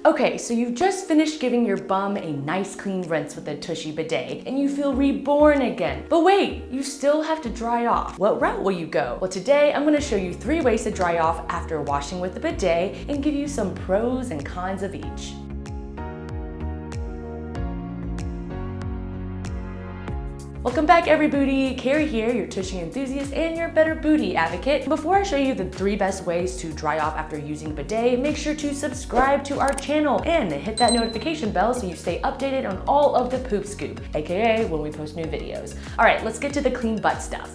Okay, so you've just finished giving your bum a nice clean rinse with a Tushy bidet, and you feel reborn again. But wait, you still have to dry off. What route will you go? Well, today I'm gonna show you 3 ways to dry off after washing with the bidet and give you some pros and cons of each. Welcome back, everybody. Carrie here, your Tushy enthusiast and your better booty advocate. Before I show you the 3 best ways to dry off after using a bidet, make sure to subscribe to our channel and hit that notification bell so you stay updated on all of the poop scoop, aka when we post new videos. All right, let's get to the clean butt stuff.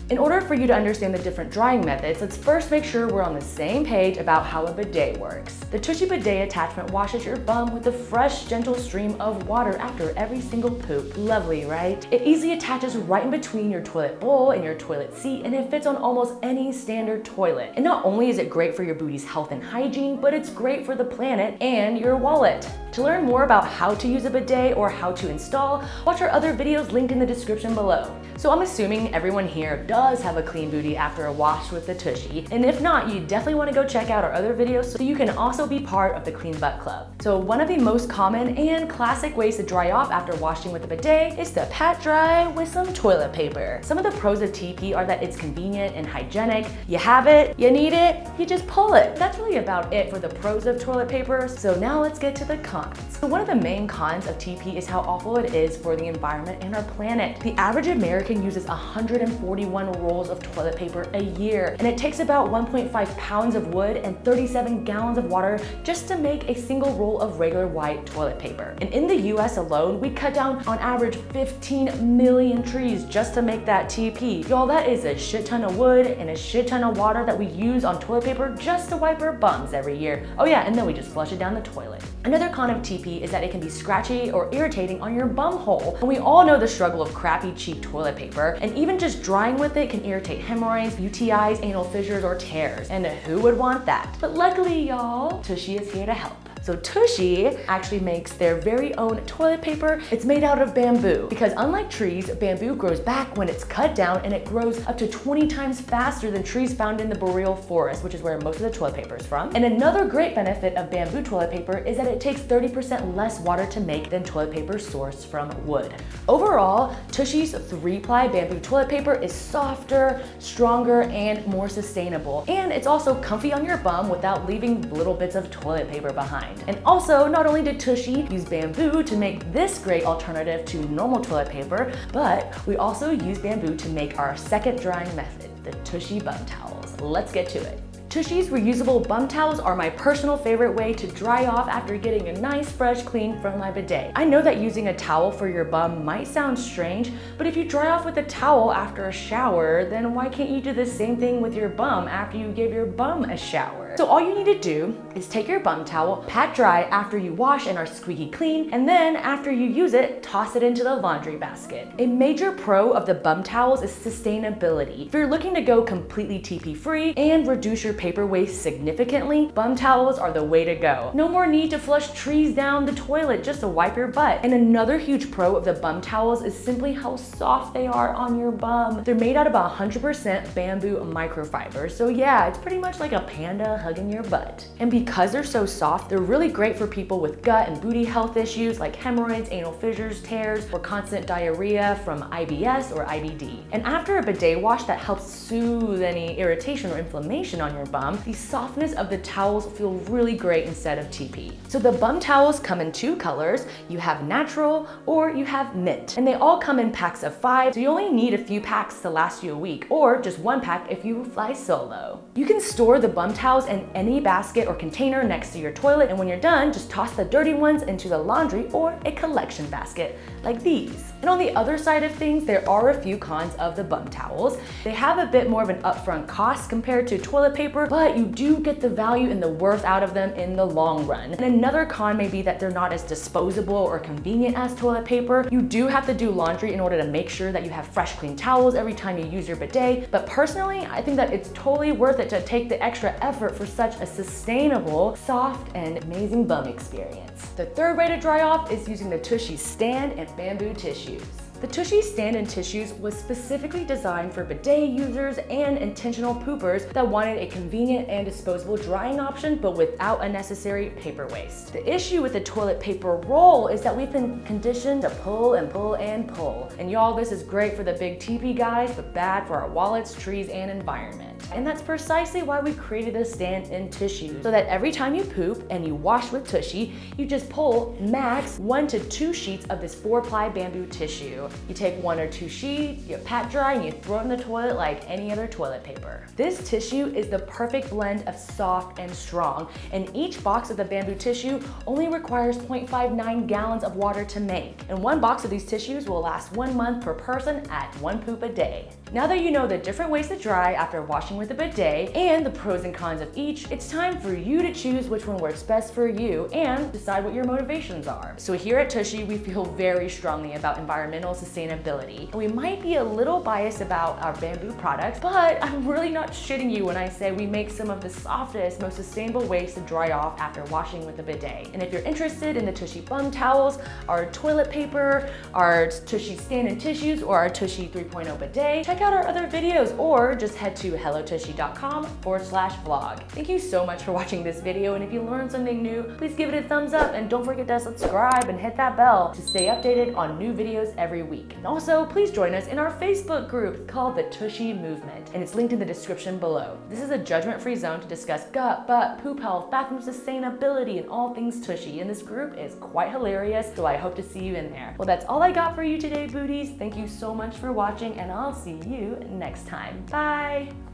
In order for you to understand the different drying methods, let's first make sure we're on the same page about how a bidet works. The Tushy bidet attachment washes your bum with a fresh, gentle stream of water after every single poop. Lovely, right? It easily attaches right in between your toilet bowl and your toilet seat, and it fits on almost any standard toilet. And not only is it great for your booty's health and hygiene, but it's great for the planet and your wallet. To learn more about how to use a bidet or how to install, watch our other videos linked in the description below. So I'm assuming everyone here does have a clean booty after a wash with the Tushy, and if not, you definitely want to go check out our other videos so you can also be part of the Clean Butt Club. So one of the most common and classic ways to dry off after washing with a bidet is to pat dry with some toilet paper. Some of the pros of TP are that it's convenient and hygienic. You have it, you need it, you just pull it. That's really about it for the pros of toilet paper. So now let's get to the cons. So one of the main cons of TP is how awful it is for the environment and our planet. The average American uses 141 rolls of toilet paper a year, and it takes about 1.5 pounds of wood and 37 gallons of water just to make a single roll of regular white toilet paper. And in the US alone, we cut down on average 15 million trees just to make that TP. Y'all, that is a shit ton of wood and a shit ton of water that we use on toilet paper just to wipe our bums every year. Oh yeah, and then we just flush it down the toilet. Another con of TP is that it can be scratchy or irritating on your bum hole. And we all know the struggle of crappy, cheap toilet paper, and even just drying with it can irritate hemorrhoids, UTIs, anal fissures, or tears. And who would want that? But luckily, y'all, Tushy is here to help. So Tushy actually makes their very own toilet paper. It's made out of bamboo because unlike trees, bamboo grows back when it's cut down, and it grows up to 20 times faster than trees found in the boreal forest, which is where most of the toilet paper is from. And another great benefit of bamboo toilet paper is that it takes 30% less water to make than toilet paper sourced from wood. Overall, Tushy's 3-ply bamboo toilet paper is softer, stronger, and more sustainable. And it's also comfy on your bum without leaving little bits of toilet paper behind. And also, not only did Tushy use bamboo to make this great alternative to normal toilet paper, but we also use bamboo to make our second drying method, the Tushy bum towels. Let's get to it. Tushy's reusable bum towels are my personal favorite way to dry off after getting a nice fresh clean from my bidet. I know that using a towel for your bum might sound strange, but if you dry off with a towel after a shower, then why can't you do the same thing with your bum after you give your bum a shower? So all you need to do is take your bum towel, pat dry after you wash and are squeaky clean, and then after you use it, toss it into the laundry basket. A major pro of the bum towels is sustainability. If you're looking to go completely TP free and reduce your paper waste significantly, bum towels are the way to go. No more need to flush trees down the toilet just to wipe your butt. And another huge pro of the bum towels is simply how soft they are on your bum. They're made out of 100% bamboo microfiber, so yeah, it's pretty much like a panda hugging your butt. And because they're so soft, they're really great for people with gut and booty health issues like hemorrhoids, anal fissures, tears, or constant diarrhea from IBS or IBD. And after a bidet wash that helps soothe any irritation or inflammation on your bum, the softness of the towels feel really great instead of TP. So the bum towels come in 2 colors. You have natural or you have mint. And they all come in packs of 5, so you only need a few packs to last you a week, or just 1 pack if you fly solo. You can store the bum towels in any basket or container next to your toilet, and when you're done, just toss the dirty ones into the laundry or a collection basket like these. And on the other side of things, there are a few cons of the bum towels. They have a bit more of an upfront cost compared to toilet paper, but you do get the value and the worth out of them in the long run. And another con may be that they're not as disposable or convenient as toilet paper. You do have to do laundry in order to make sure that you have fresh, clean towels every time you use your bidet. But personally, I think that it's totally worth it to take the extra effort for such a sustainable, soft, and amazing bum experience. The third way to dry off is using the Tushy stand and bamboo tissues. The Tushy stand-in tissues was specifically designed for bidet users and intentional poopers that wanted a convenient and disposable drying option, but without unnecessary paper waste. The issue with the toilet paper roll is that we've been conditioned to pull and pull and pull. And y'all, this is great for the big teepee guys, but bad for our wallets, trees, and environment. And that's precisely why we created a stand-in tissue, so that every time you poop and you wash with Tushy, you just pull max 1 to 2 sheets of this 4-ply bamboo tissue. You take 1 or 2 sheets, you pat dry, and you throw it in the toilet like any other toilet paper. This tissue is the perfect blend of soft and strong, and each box of the bamboo tissue only requires 0.59 gallons of water to make. And 1 box of these tissues will last 1 month per person at 1 poop a day. Now that you know the different ways to dry after washing with a bidet and the pros and cons of each, it's time for you to choose which one works best for you and decide what your motivations are. So here at Tushy, we feel very strongly about environmental sustainability. We might be a little biased about our bamboo products, but I'm really not shitting you when I say we make some of the softest, most sustainable ways to dry off after washing with a bidet. And if you're interested in the Tushy bum towels, our toilet paper, our Tushy stand-in tissues, or our Tushy 3.0 bidet, check out our other videos or just head to hellotushy.com/vlog. Thank you so much for watching this video, and if you learned something new, please give it a thumbs up and don't forget to subscribe and hit that bell to stay updated on new videos every week. And also, please join us in our Facebook group called the Tushy Movement, and it's linked in the description below. This is a judgment-free zone to discuss gut, butt, poop health, bathroom sustainability, and all things Tushy, and this group is quite hilarious, so I hope to see you in there. Well, that's all I got for you today, booties. Thank you so much for watching, and I'll see you next time. Bye!